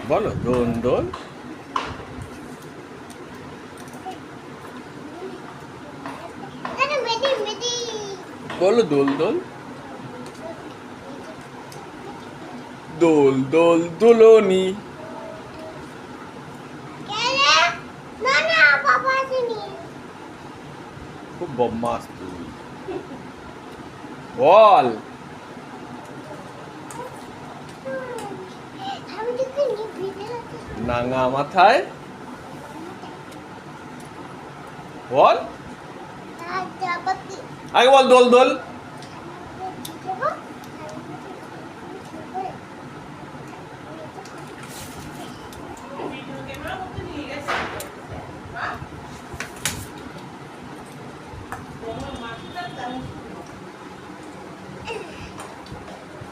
বলো দোল দোল। বলো দোল দোল। দোল দোল দোলনি। খুব বদমাস তুই। বল। নাঙা মাথায় বল। আগে বল দোল দোল।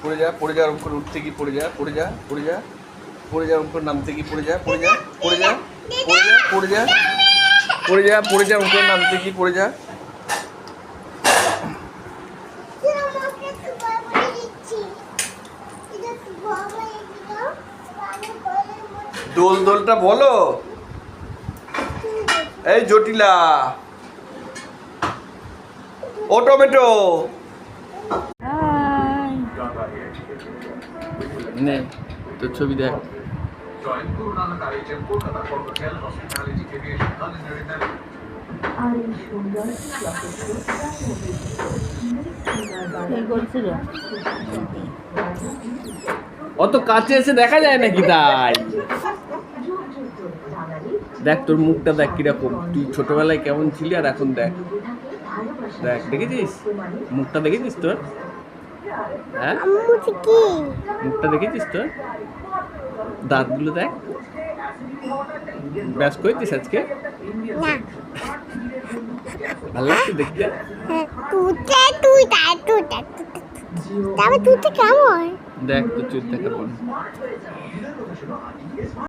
পড়ে যা পড়ে যা, ওরকম করে উঠতে গিয়ে পড়ে যা পড়ে যা পড়ে যা পড়ে যা, ওরকম করে নামতে গিয়ে পড়ে যা পড়ে যা পড়ে যা পড়ে যা পড়ে যা পড়ে যা, ওরকম করে নামতে গিয়ে পড়ে যা। দোল দোলটা বলো। এই জটিলা ও টমেটো নে তোর ছবি দেখ। অত কাছে এসে দেখা যায় নাকি? তাই দেখ তোর মুখটা দেখ কিরকম, তুই ছোটবেলায় কেমন ছিলি আর এখন দেখ। দেখ দেখেছিস মুখটা, দেখেছিস তোর? হ্যাঁ মুখটা দেখেছিস তোর? দাঁতগুলো দেখ। ব্যাস করেছিস আজকে? ভালো লাগছে দেখতে? দেখ তোর চুল দেখা।